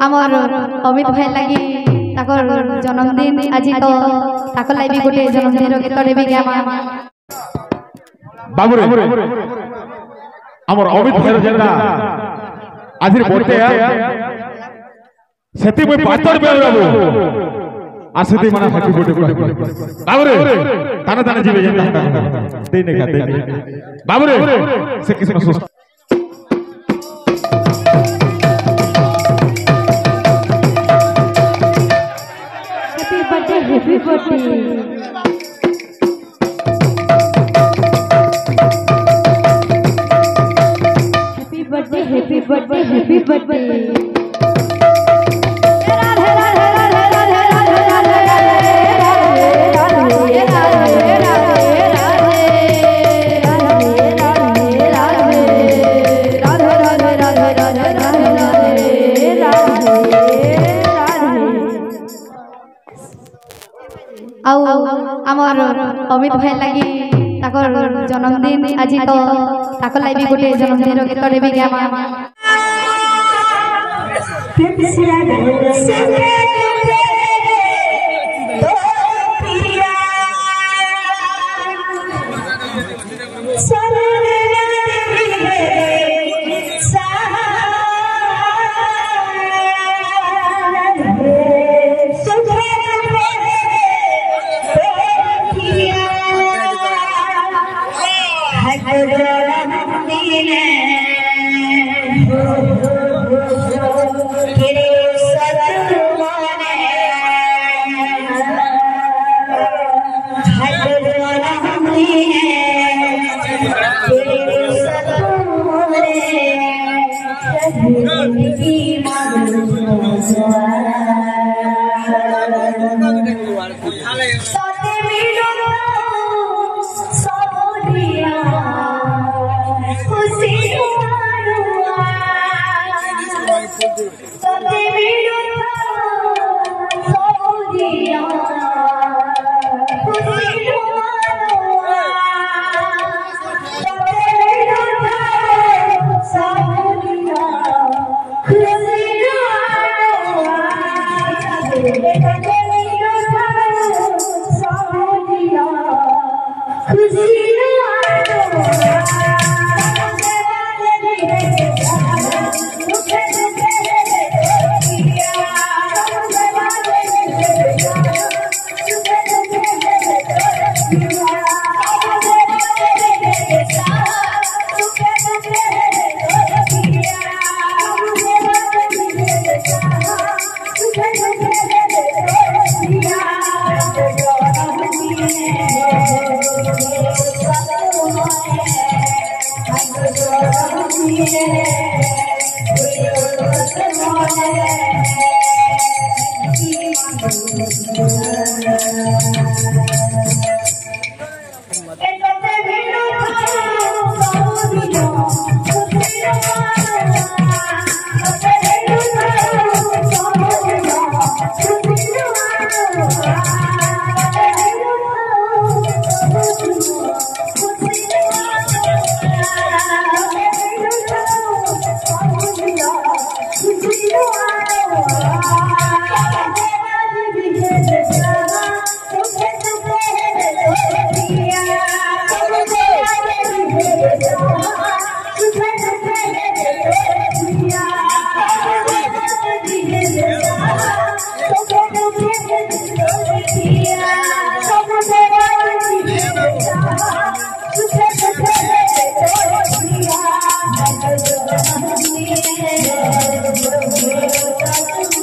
आमर अमित भाई लगी जन्मदिन आज तो लगी गोटे जन्मदिन गीत देवी गामा बाबू आमर अमित भाई जेना आज बर्थडे सेति में पातर बे बाबू आसति माने हैप्पी बर्थडे बाबू ताने ताने जीवे जेना देने का देने बाबू से किसी को happy birthday happy birthday happy birthday आमर अमित भाई लगी जन्मदिन आज तो लगी गोटे जन्मदिन गीत देवी गामा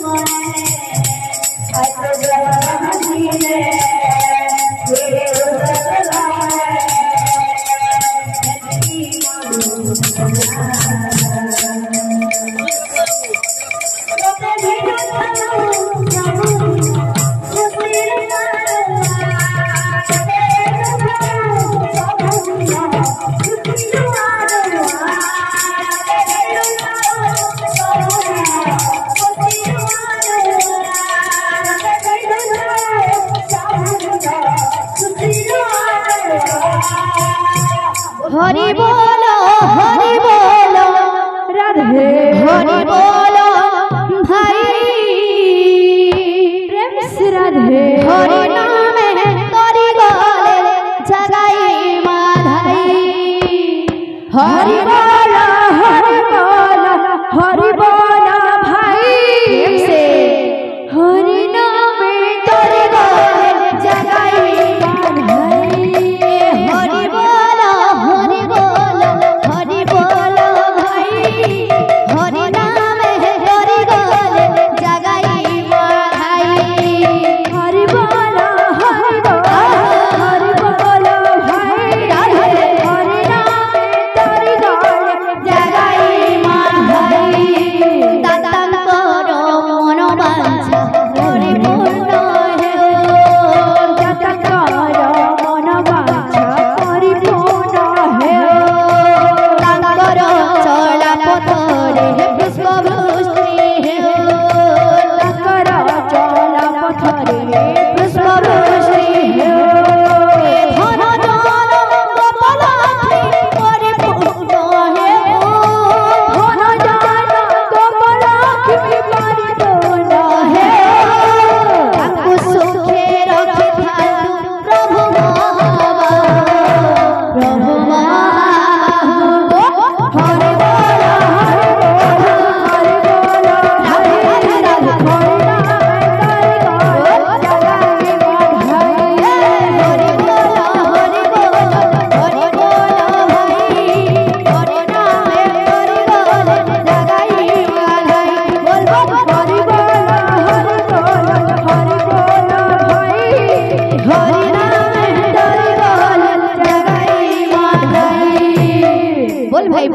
Yeah.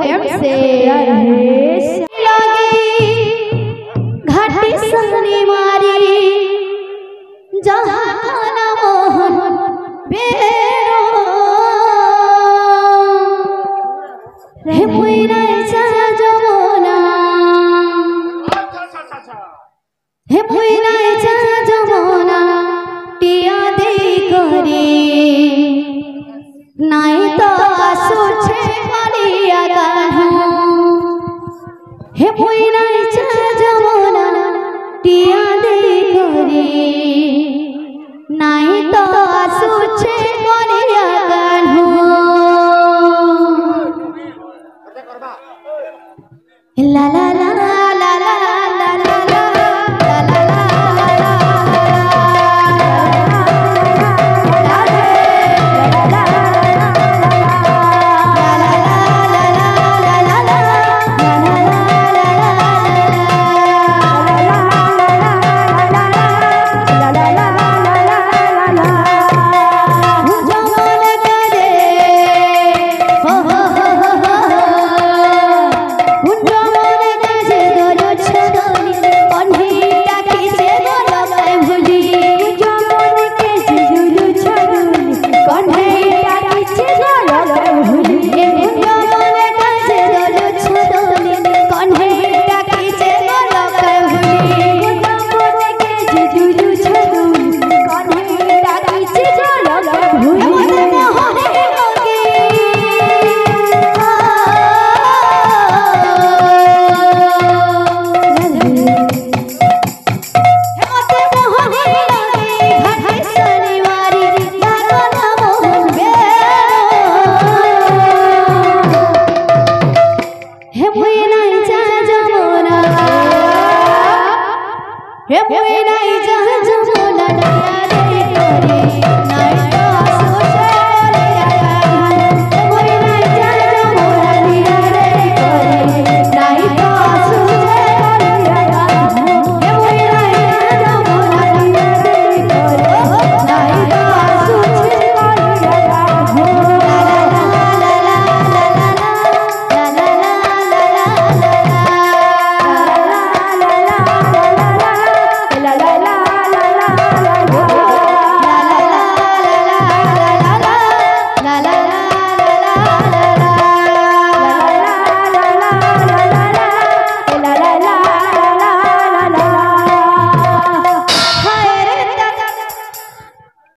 प्रेम से घाटी सनी मारी जहाँ खाना मोहन बेरो रे मुइना चला जमुना हे मुइना चला जमुना टिया दे करे नाई तो आसुछे मारिया गानो हे मुइना चला जमुना टिया दे करे नाई तो आसुछे मारिया गानो ला ला ला ला ला ला ला ला हे मुइना जहाँ जमुना टिया दे करे